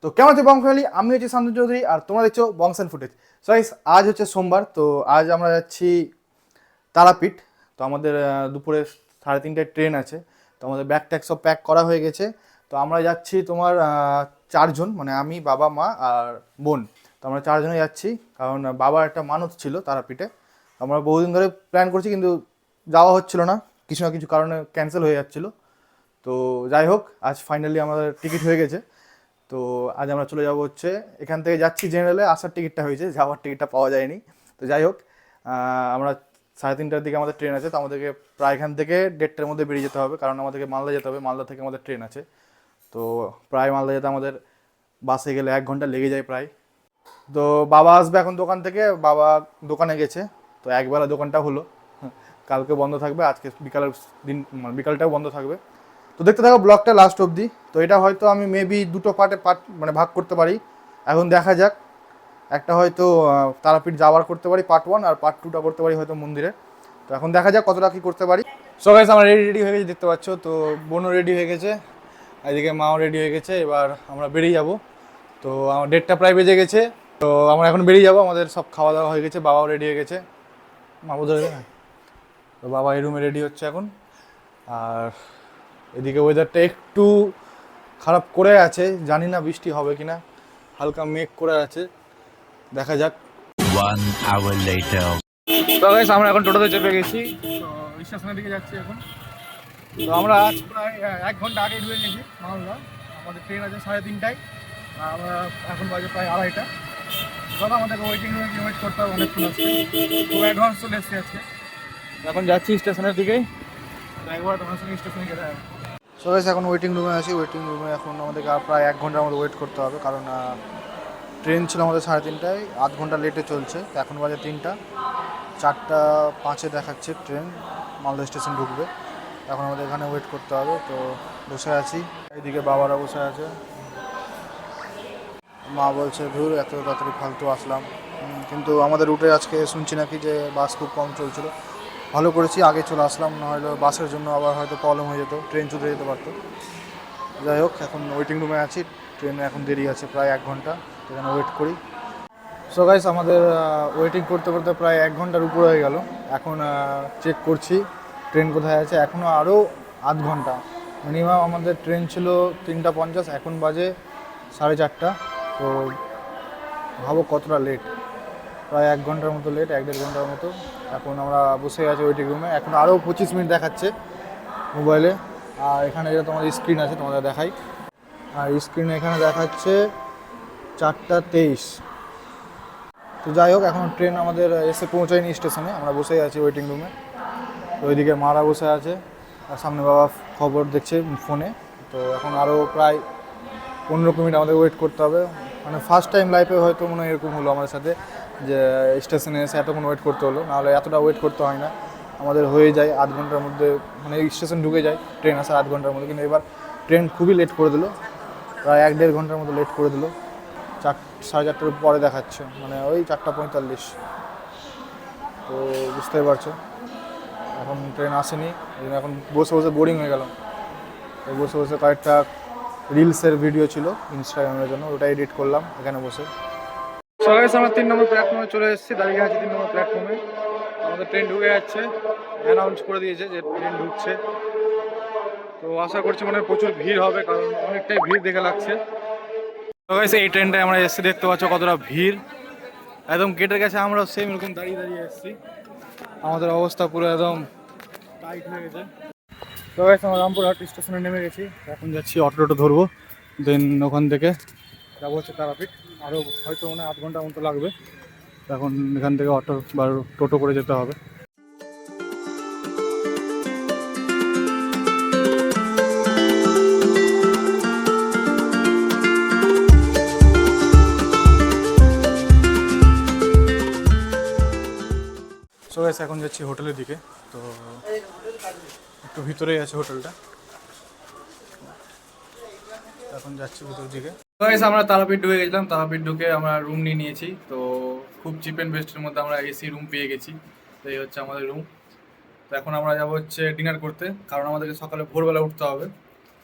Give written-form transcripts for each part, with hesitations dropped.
তো কেমন আছে বং ফ্যামিলি, আমি হচ্ছে শান্তনু চৌধুরী আর তোমরা দেখছো বংস অ্যান্ড ফুটেজ। সো গাইস, আজ হচ্ছে সোমবার, তো আজ আমরা যাচ্ছি তারাপীঠ। তো আমাদের দুপুরে 3:30টায় ট্রেন আছে। তো আমাদের ব্যাগ ট্যাগ সব প্যাক করা হয়ে গেছে। তো আমরা যাচ্ছি তোমার চারজন, মানে আমি, বাবা, মা আর বোন। তো আমরা চারজনে যাচ্ছি, কারণ বাবার একটা মানত ছিল তারাপীঠে। আমরা বহুদিন ধরে প্ল্যান করছি, কিন্তু যাওয়া হচ্ছিল না, কিছু না কিছু কারণে ক্যান্সেল হয়ে যাচ্ছিলো। তো যাই হোক, আজ ফাইনালি আমাদের টিকিট হয়ে গেছে। তো আজ আমরা চলে যাব হচ্ছে, এখান থেকে যাচ্ছি জেনারেলে, আসার টিকিটটা হয়েছে, যাওয়ার টিকিটটা পাওয়া যায়নি। তো যাই হোক, আমরা 3:30টার দিকে আমাদের ট্রেন আছে। তো আমাদেরকে প্রায় এখান থেকে 1:30টার মধ্যে বেরিয়ে যেতে হবে, কারণ আমাদেরকে মালদা যেতে হবে, মালদা থেকে আমাদের ট্রেন আছে। তো প্রায় মালদা যেতে আমাদের বাসে গেলে 1 ঘন্টা লেগে যায় প্রায়। তো বাবা আসবে এখন দোকান থেকে, বাবা দোকানে গেছে। তো একবেলা দোকানটা হলো, কালকে বন্ধ থাকবে, আজকে বিকালের দিন মানে বিকালটাও বন্ধ থাকবে। তো দেখতে থাকো ব্লগটা লাস্ট অবধি। তো এটা হয়তো আমি মেবি দুটো পার্ট মানে ভাগ করতে পারি, এখন দেখা যাক। একটা হয়তো তারাপীঠ যাওয়ার করতে পারি পার্ট 1, আর পার্ট 2টা করতে পারি হয়তো মন্দিরে। তো এখন দেখা যাক কতটা কী করতে পারি। সো গাইস, আমরা রেডি হয়ে গেছি, দেখতে পাচ্ছ। তো বোনও রেডি হয়ে গেছে, এদিকে মাও রেডি হয়ে গেছে। এবার আমরা বেরিয়ে যাব। তো আমার 1:30টা প্রায় বেজে গেছে। তো আমরা এখন বেরিয়ে যাব, আমাদের সব খাওয়া দাওয়া হয়ে গেছে, বাবাও রেডি হয়ে গেছে। মা বোঝা যায় না, তো বাবা এই রুমে রেডি হচ্ছে এখন। আর এদিকে ওয়েদারটা একটু খারাপ করে আছে, জানি না বৃষ্টি হবে কিনা, হালকা মেঘ করে আছে, দেখা যাক। 1 hour later. তো গাইস, আমরা এখন টোটোতে চেপে গেছি, তো স্টেশনের দিকে যাচ্ছি এখন। তো আমরা আজ প্রায় 1 ঘন্টা আগে ঢুকে গেছি মালদা। আমাদের ট্রেন আছে 3:30টায়, আর আমরা এখন বাজে প্রায় 2:30টা। দাদা আমাদেরকে ওয়েটিং রুমে গিয়ে ওয়েট করতে হবে অনেকক্ষণ আসছে, তো অ্যাডভান্স চলে এসেছি আজকে। এখন যাচ্ছি স্টেশনের দিকেই, তো একবার তোমার সঙ্গে স্টেশনে গেলে। সো গাইস, এখন ওয়েটিং রুমে আছি। ওয়েটিং রুমে এখন আমাদেরকে আর প্রায় 1 ঘন্টার মতো ওয়েট করতে হবে, কারণ ট্রেন ছিল আমাদের 3:30টায়, আধ ঘন্টা লেটে চলছে। তো এখন বাজে 3টা, 4:05 দেখাচ্ছে ট্রেন মালদা স্টেশন ঢুকবে। এখন আমাদের এখানে ওয়েট করতে হবে। তো বসে আছি, এইদিকে বাবারা বসে আছে। মা বলছে ধুর এত তাড়াতাড়ি ফালতু আসলাম। কিন্তু আমাদের রুটে আজকে শুনছি নাকি যে বাস খুব কম চলছিল, ভালো করেছি আগে চলে আসলাম, নাহলে বাসের জন্য আবার হয়তো প্রবলেম হয়ে যেত, ট্রেন ছুটে যেতে পারতো। যাই হোক, এখন ওয়েটিং রুমে আছি, ট্রেনে এখন দেরি আছে প্রায় 1 ঘন্টা, এখানে ওয়েট করি। সো গাইস, আমাদের ওয়েটিং করতে করতে প্রায় 1 ঘন্টার উপরে হয়ে গেল। এখন চেক করছি ট্রেন কোথায় আছে, এখনও আরও আধ ঘন্টা মিনিমাম। আমাদের ট্রেন ছিল 3:50, এখন বাজে 4:30। তো ভাবো কতটা লেট, প্রায় 1 ঘন্টার মতো লেট, 1-1.5 ঘন্টার মতো। এখন আমরা বসে আছি ওয়েটিং রুমে, এখন আরও 25 মিনিট দেখাচ্ছে মোবাইলে। আর এখানে যেটা তোমাদের স্ক্রিন আছে, তোমাদের দেখাই। আর স্ক্রিনে এখানে দেখাচ্ছে 4:23। তো যাই হোক, এখন ট্রেন আমাদের এসে পৌঁছায়নি স্টেশনে, আমরা বসেই আছি ওয়েটিং রুমে। তো ওইদিকে মারা বসে আছে, আর সামনে বাবা খবর দেখছে ফোনে। তো এখন আরও প্রায় 15 মিনিট আমাদের ওয়েট করতে হবে। মানে ফার্স্ট টাইম লাইফে হয়তো মনে হয় এরকম হলো আমাদের সাথে, যে স্টেশনে এসে এতক্ষণ ওয়েট করতে হলো, নাহলে এতটা ওয়েট করতে হয় না, আমাদের হয়ে যায় আধ ঘন্টার মধ্যে, মানে স্টেশন ঢুকে যায় ট্রেন আসার আধ ঘন্টার মধ্যে। কিন্তু এবার ট্রেন খুবই লেট করে দিল, প্রায় 1-1.5 ঘন্টার মতো লেট করে দিল। 4:30টার পরে দেখাচ্ছে, মানে ওই 4:45। তো বুঝতেই পারছো, এখন ট্রেন আসেনি, এখন বসে বসে বোরিং হয়ে গেলাম। তো বসে বসে কয়েকটা রিলসের ভিডিও ছিল ইনস্টাগ্রামের জন্য, ওটা এডিট করলাম এখানে বসে। সকালে আমরা 3 নম্বর প্ল্যাটফর্মে চলে এসেছি, দাঁড়িয়ে আছি 3 নম্বর প্ল্যাটফর্মে। আমাদের ট্রেন ঢুকে যাচ্ছে, অ্যানাউন্স করে দিয়েছে যে ট্রেন ঢুকছে। তো আশা করছি মানে প্রচুর ভিড় হবে, কারণ অনেকটাই ভিড় দেখে লাগছে। তো গাইস, এই ট্রেনটায় আমরা এসে দেখতে পাচ্ছ কতটা ভিড়, একদম গেটের কাছে আমরা সেম এরকম দাঁড়িয়ে দাঁড়িয়ে এসেছি, আমাদের অবস্থা পুরো একদম টাইট হয়ে গেছে। তো গাইস, আমরা রামপুরহাট স্টেশনে নেমে গেছি, এখন যাচ্ছি অটো ধরবো, দেন ওখান থেকে যাবো হচ্ছে তারাপীঠ। আরও হয়তো মনে হয় আধ ঘন্টার মতো লাগবে, এখন এখান থেকে অটো বা টোটো করে যেতে হবে। সো গাইস, এখন যাচ্ছি হোটেলের দিকে। তো একটু ভিতরেই আছে হোটেলটা, এখন যাচ্ছি ভিতরের দিকে। তো গাইস, আমরা তারাপীঠ ঢুকে গেছিলাম, তারাপীঠ ঢুকে আমরা রুম নিয়ে নিয়েছি। তো খুব চিপ অ্যান্ড বেস্টের মধ্যে আমরা এসি রুম পেয়ে গেছি। তো এই হচ্ছে আমাদের রুম। তো এখন আমরা যাবো হচ্ছে ডিনার করতে, কারণ আমাদেরকে সকালে ভোরবেলা উঠতে হবে।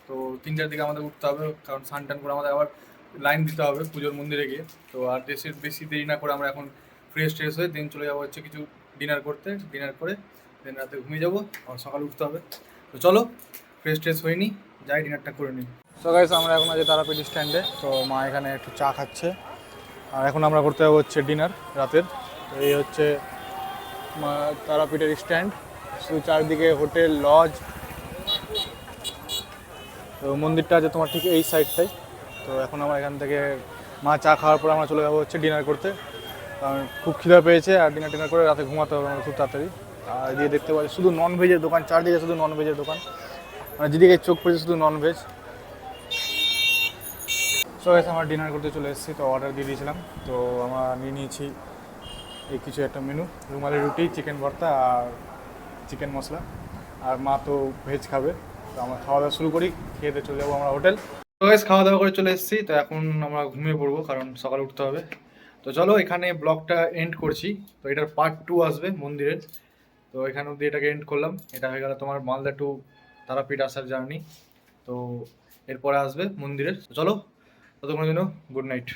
তো 3টার দিকে আমাদের উঠতে হবে, কারণ স্নান টান করে আমাদের আবার লাইন দিতে হবে পুজোর মন্দিরে গিয়ে। তো আর বেশি দেরি না করে আমরা এখন ফ্রেশ ট্রেশ হয়ে দেন চলে যাবো হচ্ছে কিছু ডিনার করতে। ডিনার করে দেন রাতে ঘুমিয়ে যাবো, আর সকালে উঠতে হবে। তো চলো ফ্রেশ ট্রেশ হয়নি, যাই ডিনারটা করে নিই। সো গাইস আমরা এখন আছি তারাপীঠ স্ট্যান্ডে। তো মা এখানে একটু চা খাচ্ছে, আর এখন আমরা করতে যাবো হচ্ছে ডিনার রাতের। তো এই হচ্ছে তারাপীঠের স্ট্যান্ড, শুধু চারদিকে হোটেল লজ। তো মন্দিরটা আছে তোমার ঠিক এই সাইডটাই। তো এখন আমরা এখান থেকে মা চা খাওয়ার পর আমরা চলে যাবো হচ্ছে ডিনার করতে, কারণ খুব খিদা পেয়েছে আর ডিনার করে রাতে ঘুমাতে হবে আমরা খুব তাড়াতাড়ি। আর এদিকে দেখতে পাচ্ছি শুধু নন ভেজের দোকান, চারদিকে শুধু নন ভেজের দোকান, মানে যেদিকে চোখ পড়েছে শুধু নন ভেজ। সো গাইস আমরা ডিনার করতে চলে এসেছি, তো অর্ডার দিয়ে দিয়েছিলাম। তো আমরা নিয়ে নিয়েছি এই কিছু একটা মেনু, রুমালি রুটি, চিকেন ভর্তা আর চিকেন মশলা। আর মা তো ভেজ খাবে। তো আমরা খাওয়া দাওয়া শুরু করি, খেয়ে দিয়ে চলে যাবো আমরা হোটেল। তো গাইস খাওয়া দাওয়া করে চলে এসেছি, তো এখন আমরা ঘুমিয়ে পড়বো কারণ সকালে উঠতে হবে। তো চলো এখানে ব্লগটা এন্ড করছি। তো এটার পার্ট 2 আসবে মন্দিরের। তো এখানে অব্দি এটাকে এন্ড করলাম। এটা হয়ে গেল তোমার মালদা টু তারাপীঠ আসার জার্নি। তো এরপরে আসবে মন্দিরের। তো চলো ততক্ষণের জন্য গুড নাইট।